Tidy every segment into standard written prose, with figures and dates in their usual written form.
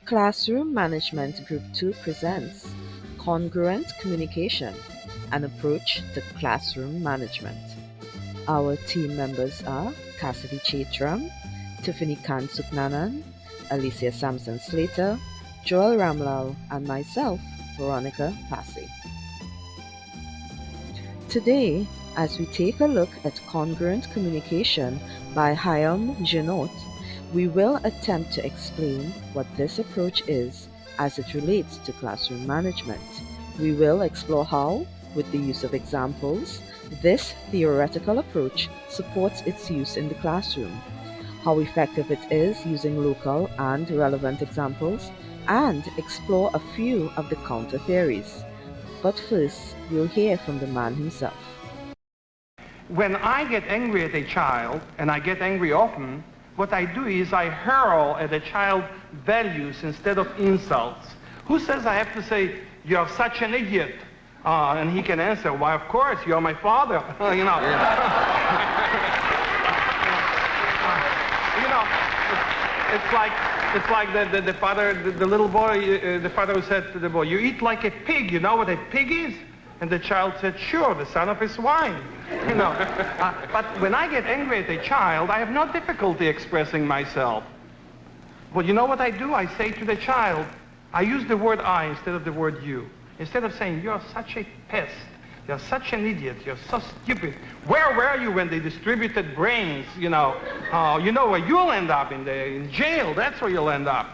Classroom Management Group 2 presents Congruent Communication, an approach to classroom management. Our team members are CASSIDY CHAITRAM, TIFFANY KHAN-SOOKNANAN, ALICIA SAMPSON-SLATER, Joel RAMLAL, and myself, Veronica PASSEE. Today, as we take a look at Congruent Communication by Hyam Janot, we will attempt to explain what this approach is as it relates to classroom management. We will explore how, with the use of examples, this theoretical approach supports its use in the classroom, how effective it is using local and relevant examples, and explore a few of the counter theories. But first, we'll hear from the man himself. When I get angry at a child, and I get angry often, what I do is I hurl at a child values instead of insults. Who says I have to say, "You're such an idiot"? And he can answer, "Why, of course, you're my father." You know. You know, it's like the father, the little boy, the father who said to the boy, "You eat like a pig. You know what a pig is?" And the child said, "Sure, the son of a swine." You know. But when I get angry at a child, I have no difficulty expressing myself. Well, you know what I do? I say to the child, I use the word "I" instead of the word "you." Instead of saying, "You're such a pest, you're such an idiot, you're so stupid. Where were you when they distributed brains? You know where you'll end up, in jail. That's where you'll end up."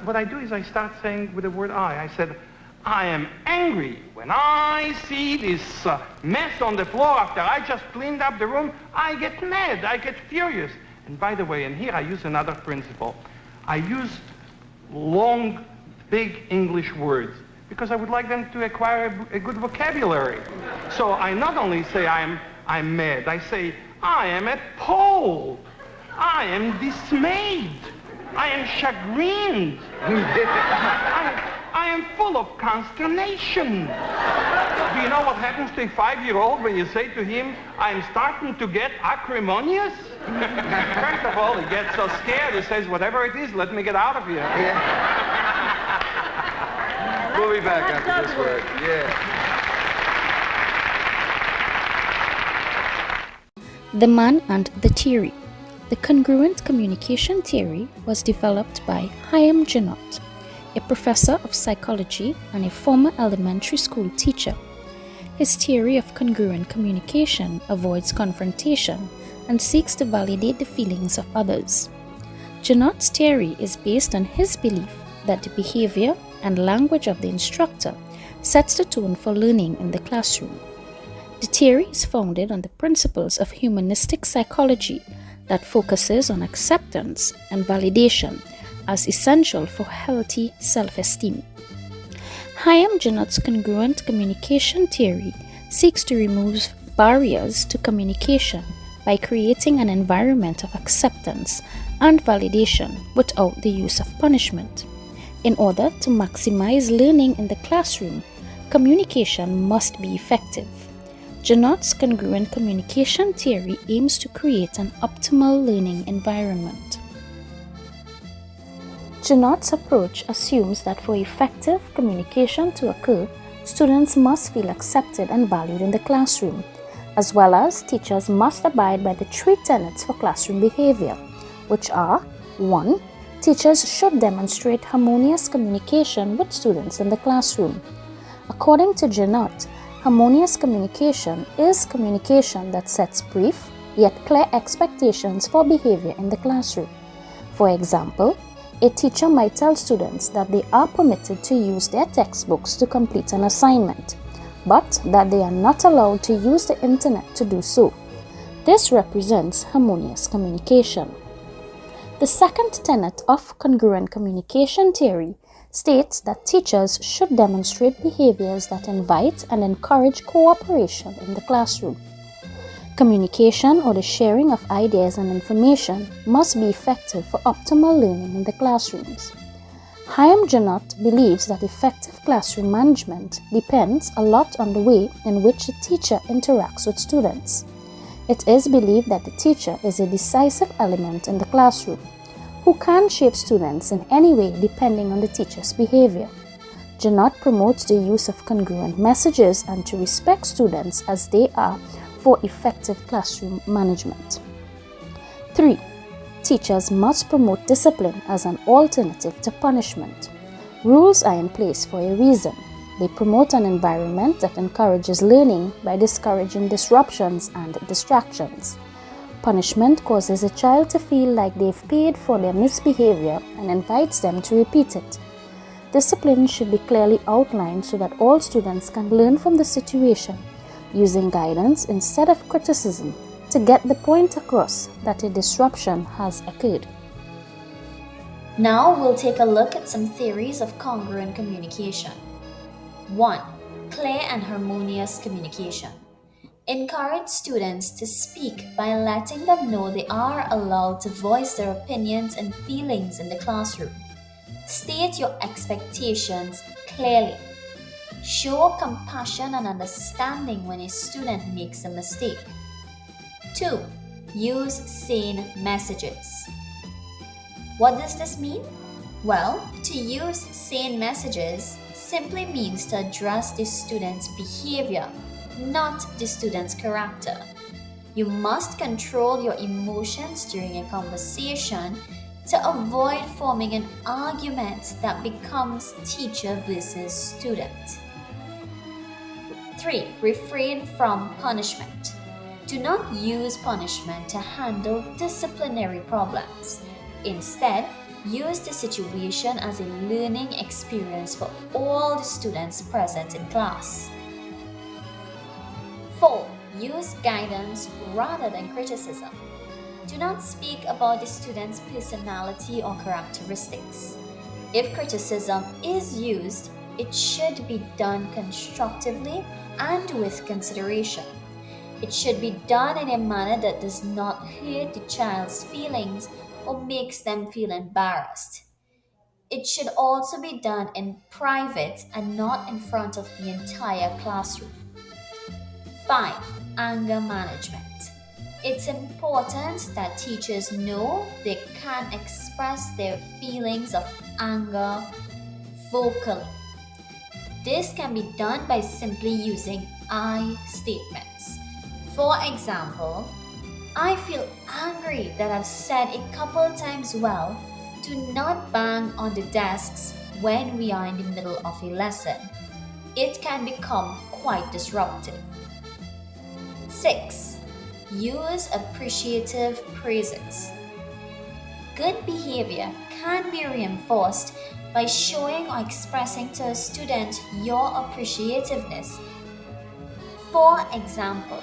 What I do is I start saying with the word "I." I said, "I am angry when I see this mess on the floor after I just cleaned up the room. I get mad, I get furious." And by the way, and here I use another principle. I use long, big English words because I would like them to acquire a good vocabulary. So I not only say I'm mad, I say I am appalled, I am dismayed, I am chagrined, I am full of consternation. Do you know what happens to a 5-year-old when you say to him, "I'm starting to get acrimonious"? First of all, he gets so scared, he says, "Whatever it is, let me get out of here." Yeah. We'll be back after this word. Yeah. The Man and the Theory. The congruent communication theory was developed by Hyam Janot, a professor of psychology and a former elementary school teacher. His theory of congruent communication avoids confrontation and seeks to validate the feelings of others. Janot's theory is based on his belief that the behavior and language of the instructor sets the tone for learning in the classroom. The theory is founded on the principles of humanistic psychology that focuses on acceptance and validation as essential for healthy self-esteem. Hyam Janot's congruent communication theory seeks to remove barriers to communication by creating an environment of acceptance and validation without the use of punishment. In order to maximize learning in the classroom, communication must be effective. Janot's congruent communication theory aims to create an optimal learning environment. Janot's approach assumes that for effective communication to occur, students must feel accepted and valued in the classroom, as well as teachers must abide by the 3 tenets for classroom behavior, which are: 1. Teachers should demonstrate harmonious communication with students in the classroom. According to Janot, harmonious communication is communication that sets brief yet clear expectations for behavior in the classroom. For example, a teacher might tell students that they are permitted to use their textbooks to complete an assignment, but that they are not allowed to use the internet to do so. This represents harmonious communication. The second tenet of congruent communication theory states that teachers should demonstrate behaviors that invite and encourage cooperation in the classroom. Communication, or the sharing of ideas and information, must be effective for optimal learning in the classrooms. Hyam Janot believes that effective classroom management depends a lot on the way in which the teacher interacts with students. It is believed that the teacher is a decisive element in the classroom. who can shape students in any way depending on the teacher's behavior. Janot promotes the use of congruent messages and to respect students as they are for effective classroom management. 3. Teachers must promote discipline as an alternative to punishment. Rules are in place for a reason. They promote an environment that encourages learning by discouraging disruptions and distractions. Punishment causes a child to feel like they've paid for their misbehavior and invites them to repeat it. Discipline should be clearly outlined so that all students can learn from the situation, using guidance instead of criticism to get the point across that a disruption has occurred. Now we'll take a look at some theories of congruent communication. 1. Clear and harmonious communication. Encourage students to speak by letting them know they are allowed to voice their opinions and feelings in the classroom. State your expectations clearly. Show compassion and understanding when a student makes a mistake. 2. Use sane messages. What does this mean? Well, to use sane messages simply means to address the student's behavior, not the student's character. You must control your emotions during a conversation to avoid forming an argument that becomes teacher versus student. 3. Refrain from punishment. Do not use punishment to handle disciplinary problems. Instead, use the situation as a learning experience for all the students present in class. 4. Use guidance rather than criticism. Do not speak about the student's personality or characteristics. If criticism is used, it should be done constructively and with consideration. It should be done in a manner that does not hurt the child's feelings or makes them feel embarrassed. It should also be done in private and not in front of the entire classroom. 5. Anger management. It's important that teachers know they can express their feelings of anger vocally. This can be done by simply using I statements. For example, I feel angry that I've said a couple times, well, do not bang on the desks when we are in the middle of a lesson. It can become quite disruptive. 6. Use appreciative praises. Good behavior can be reinforced by showing or expressing to a student your appreciativeness. For example,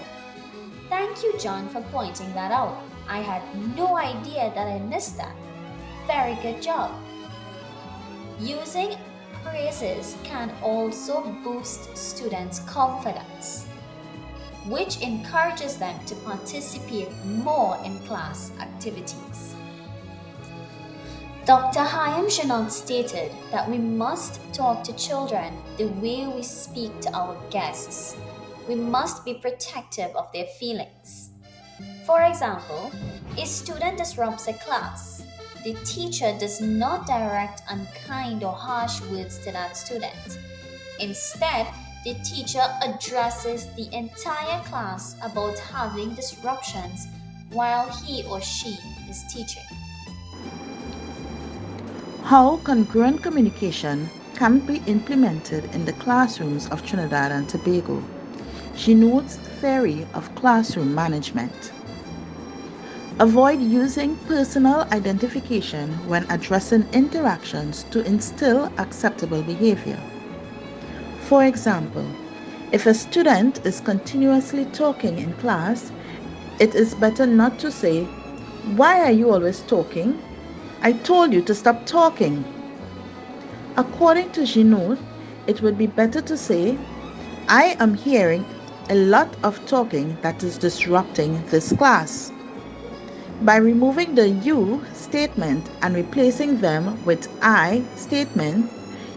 thank you, John, for pointing that out. I had no idea that I missed that. Very good job. Using praises can also boost students' confidence, which encourages them to participate more in class activities. Dr. Janot stated that we must talk to children the way we speak to our guests. We must be protective of their feelings. For example, a student disrupts a class. The teacher does not direct unkind or harsh words to that student. Instead, the teacher addresses the entire class about having disruptions while he or she is teaching. How congruent communication can be implemented in the classrooms of Trinidad and Tobago. Janot's theory of classroom management. Avoid using personal identification when addressing interactions to instill acceptable behavior. For example, if a student is continuously talking in class, it is better not to say, "Why are you always talking? I told you to stop talking." According to Janot, it would be better to say, "I am hearing a lot of talking that is disrupting this class." By removing the you statement and replacing them with I statement,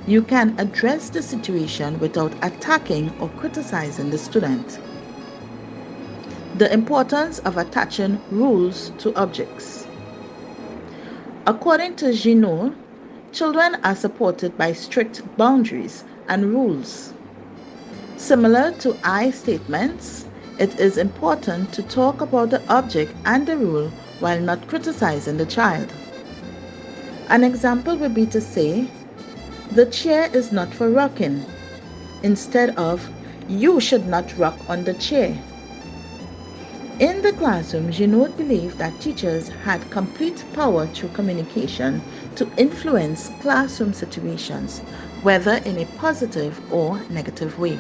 you can address the situation without attacking or criticizing the student. The importance of attaching rules to objects. According to Gino, children are supported by strict boundaries and rules. Similar to I statements, it is important to talk about the object and the rule while not criticizing the child. An example would be to say, "The chair is not for rocking," instead of, "You should not rock on the chair." In the classroom, Junot believed that teachers had complete power through communication to influence classroom situations, whether in a positive or negative way.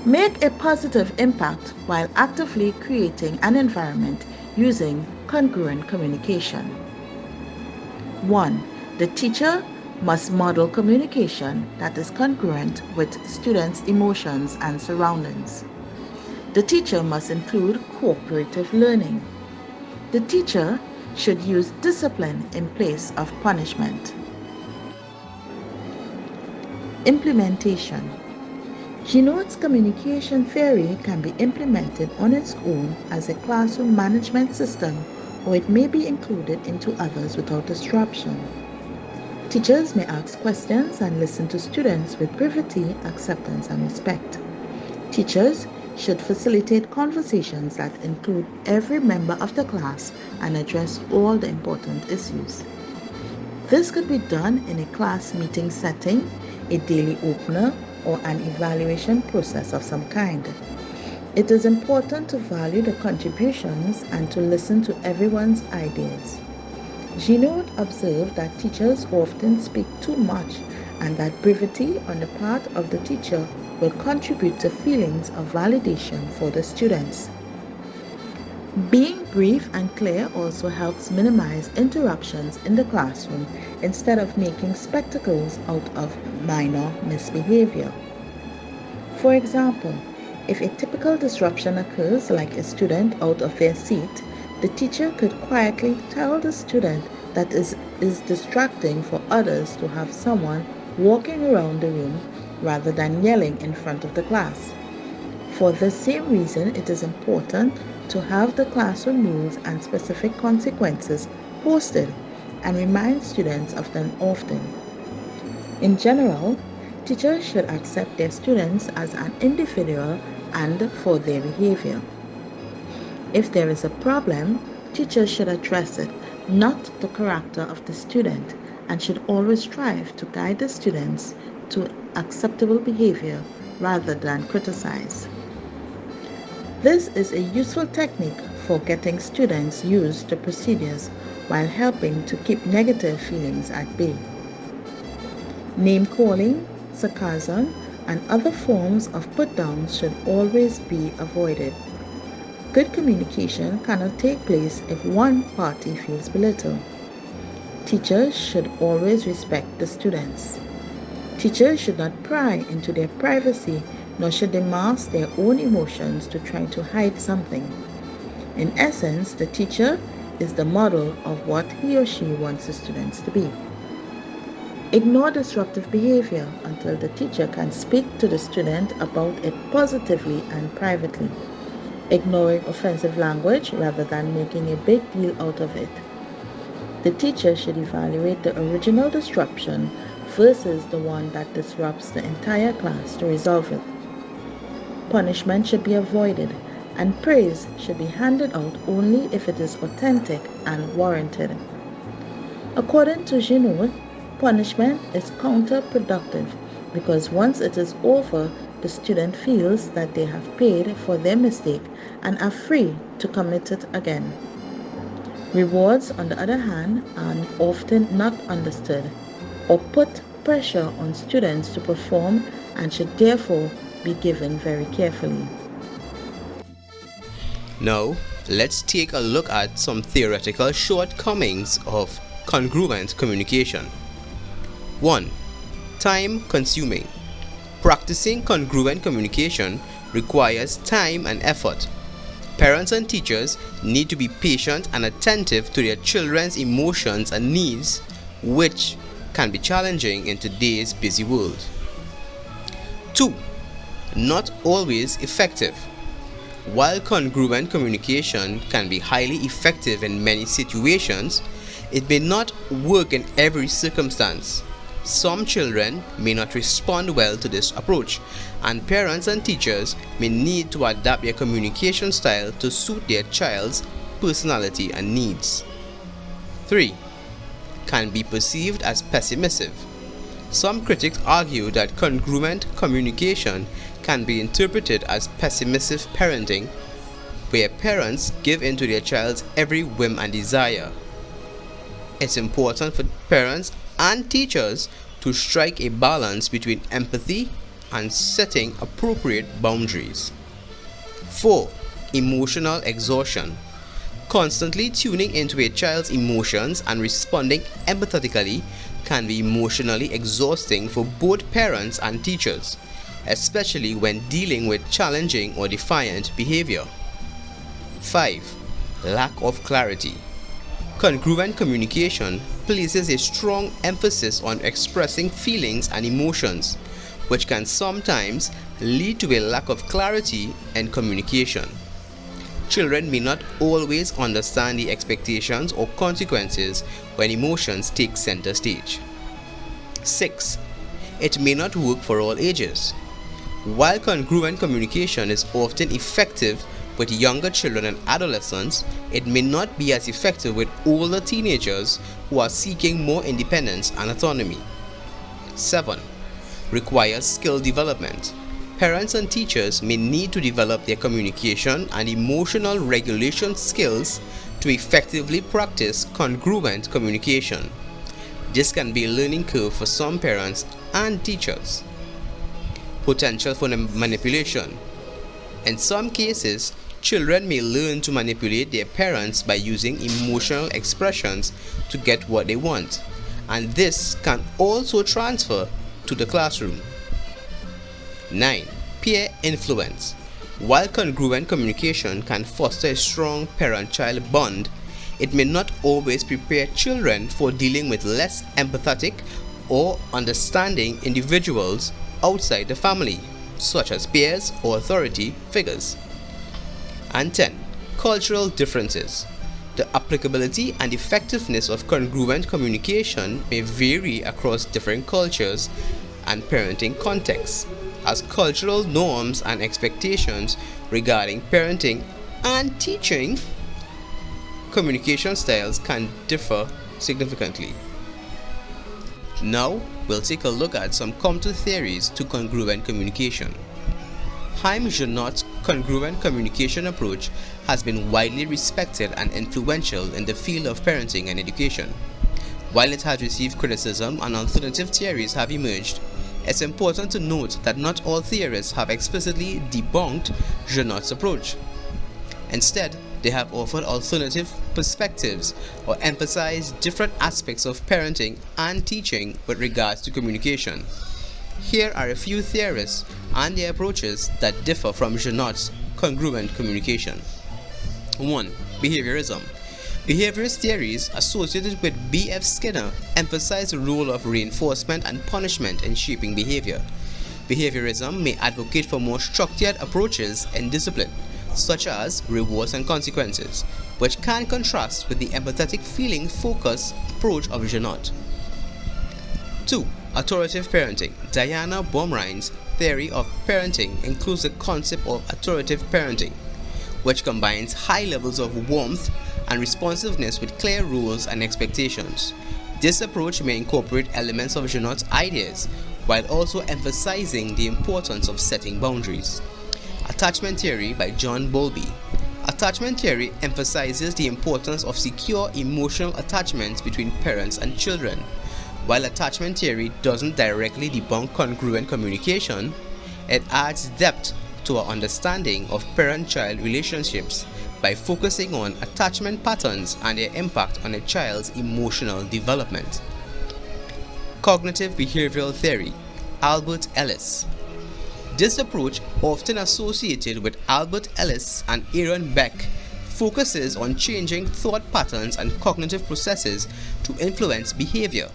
Make a positive impact while actively creating an environment using congruent communication. 1. The teacher must model communication that is congruent with students' emotions and surroundings. The teacher must include cooperative learning. The teacher should use discipline in place of punishment. Implementation. Junot's communication theory can be implemented on its own as a classroom management system, or it may be included into others without disruption. Teachers may ask questions and listen to students with brevity, acceptance, and respect. Teachers should facilitate conversations that include every member of the class and address all the important issues. This could be done in a class meeting setting, a daily opener, or an evaluation process of some kind. It is important to value the contributions and to listen to everyone's ideas. Ginaud observed that teachers often speak too much and that brevity on the part of the teacher will contribute to feelings of validation for the students. Being brief and clear also helps minimize interruptions in the classroom instead of making spectacles out of minor misbehavior. For example, if a typical disruption occurs, like a student out of their seat, the teacher could quietly tell the student that it is distracting for others to have someone walking around the room rather than yelling in front of the class. For the same reason, it is important to have the classroom rules and specific consequences posted and remind students of them often. In general, teachers should accept their students as an individual and for their behavior. If there is a problem, teachers should address it, not the character of the student, and should always strive to guide the students to acceptable behavior rather than criticize. This is a useful technique for getting students used to procedures while helping to keep negative feelings at bay. Name-calling, sarcasm, and other forms of put-downs should always be avoided. Good communication cannot take place if one party feels belittled. Teachers should always respect the students. Teachers should not pry into their privacy, nor should they mask their own emotions to try to hide something. In essence, the teacher is the model of what he or she wants the students to be. Ignore disruptive behavior until the teacher can speak to the student about it positively and privately, ignoring offensive language rather than making a big deal out of it. The teacher should evaluate the original disruption versus the one that disrupts the entire class to resolve it. Punishment should be avoided, and praise should be handed out only if it is authentic and warranted. According to Ginaud, punishment is counterproductive because once it is over, the student feels that they have paid for their mistake and are free to commit it again. Rewards, on the other hand, are often not understood or put pressure on students to perform and should therefore be given very carefully. Now, let's take a look at some theoretical shortcomings of congruent communication. 1. Time consuming. Practicing congruent communication requires time and effort. Parents and teachers need to be patient and attentive to their children's emotions and needs, which can be challenging in today's busy world. 2. Not always effective. While congruent communication can be highly effective in many situations, It may not work in every circumstance. Some children may not respond well to this approach, and parents and teachers may need to adapt their communication style to suit their child's personality and needs. 3. Can be perceived as pessimistic. Some critics argue that congruent communication can be interpreted as pessimistic parenting, where parents give in to their child's every whim and desire. It's important for parents and teachers to strike a balance between empathy and setting appropriate boundaries. 4. Emotional exhaustion. Constantly tuning into a child's emotions and responding empathetically can be emotionally exhausting for both parents and teachers, especially when dealing with challenging or defiant behavior. 5. Lack of clarity. Congruent communication places a strong emphasis on expressing feelings and emotions, which can sometimes lead to a lack of clarity in communication. Children may not always understand the expectations or consequences when emotions take center stage. 6. It may not work for all ages. While congruent communication is often effective with younger children and adolescents, it may not be as effective with older teenagers who are seeking more independence and autonomy. 7. Requires skill development. Parents and teachers may need to develop their communication and emotional regulation skills to effectively practice congruent communication. This can be a learning curve for some parents and teachers. Potential for manipulation. In some cases, children may learn to manipulate their parents by using emotional expressions to get what they want, and this can also transfer to the classroom. 9. Peer influence. While congruent communication can foster a strong parent-child bond, it may not always prepare children for dealing with less empathetic or understanding individuals outside the family, such as peers or authority figures. And 10. Cultural differences. The applicability and effectiveness of congruent communication may vary across different cultures and parenting contexts, as cultural norms and expectations regarding parenting and teaching communication styles can differ significantly. Now, we'll take a look at some counter theories to congruent communication. Haim-Junot's congruent communication approach has been widely respected and influential in the field of parenting and education. While it has received criticism and alternative theories have emerged, it's important to note that not all theorists have explicitly debunked Junot's approach. Instead, they have offered alternative perspectives or emphasized different aspects of parenting and teaching with regards to communication. Here are a few theorists and their approaches that differ from Junot's congruent communication. 1. Behaviorism. Behaviorist theories associated with B.F. Skinner emphasize the role of reinforcement and punishment in shaping behavior. Behaviorism may advocate for more structured approaches in discipline, such as rewards and consequences, which can contrast with the empathetic feeling-focused approach of Junot. 2. Authoritative parenting. Diana Baumrein's theory of parenting includes the concept of authoritative parenting, which combines high levels of warmth and responsiveness with clear rules and expectations. This approach may incorporate elements of Junot's ideas, while also emphasizing the importance of setting boundaries. Attachment theory by John Bowlby. Attachment theory emphasizes the importance of secure emotional attachments between parents and children. While attachment theory doesn't directly debunk congruent communication, it adds depth to our understanding of parent-child relationships by focusing on attachment patterns and their impact on a child's emotional development. Cognitive behavioral theory, Albert Ellis. This approach, often associated with Albert Ellis and Aaron Beck, focuses on changing thought patterns and cognitive processes to influence behavior.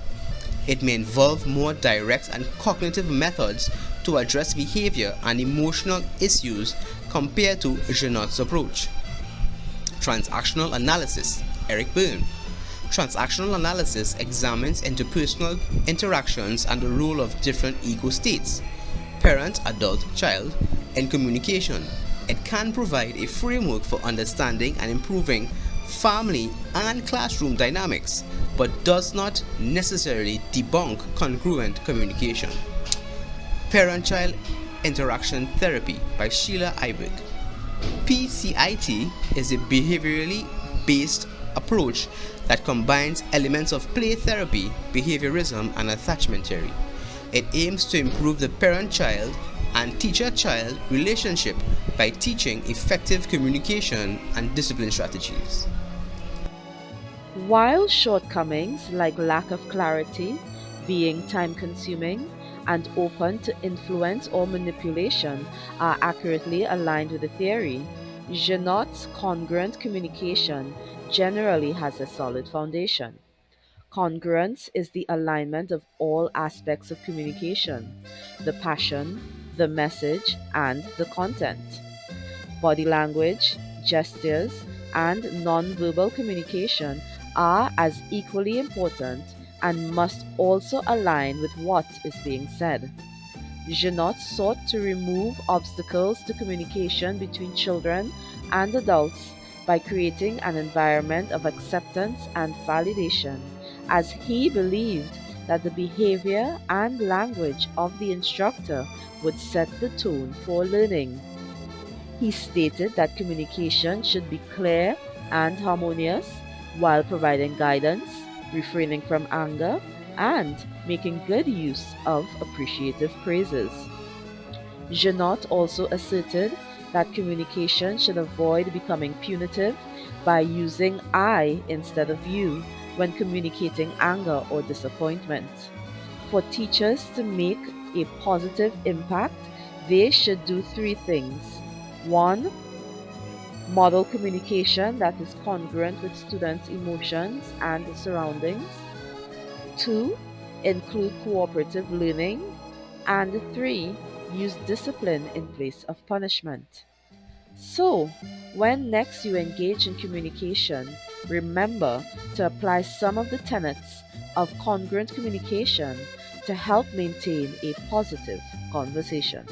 It may involve more direct and cognitive methods to address behavior and emotional issues compared to Junot's approach. Transactional analysis, Eric Byrne. Transactional analysis examines interpersonal interactions and the role of different ego states, parent, adult, child, in communication. It can provide a framework for understanding and improving family and classroom dynamics, but does not necessarily debunk congruent communication. Parent-Child Interaction Therapy by Sheila Iberg. PCIT is a behaviorally based approach that combines elements of play therapy, behaviorism, and attachment theory. It aims to improve the parent-child and teacher-child relationship by teaching effective communication and discipline strategies. While shortcomings like lack of clarity, being time consuming, and open to influence or manipulation are accurately aligned with the theory, Janot's congruent communication generally has a solid foundation. Congruence is the alignment of all aspects of communication: the passion, the message, and the content. Body language, gestures, and nonverbal communication are as equally important and must also align with what is being said. Janot sought to remove obstacles to communication between children and adults by creating an environment of acceptance and validation, as he believed that the behavior and language of the instructor would set the tone for learning. He stated that communication should be clear and harmonious while providing guidance, refraining from anger, and making good use of appreciative praises. Janot also asserted that communication should avoid becoming punitive by using I instead of you when communicating anger or disappointment. For teachers to make a positive impact, they should do three things. 1. Model communication that is congruent with students' emotions and surroundings. 2. Include cooperative learning. And 3. Use discipline in place of punishment. So, when next you engage in communication, remember to apply some of the tenets of congruent communication to help maintain a positive conversation.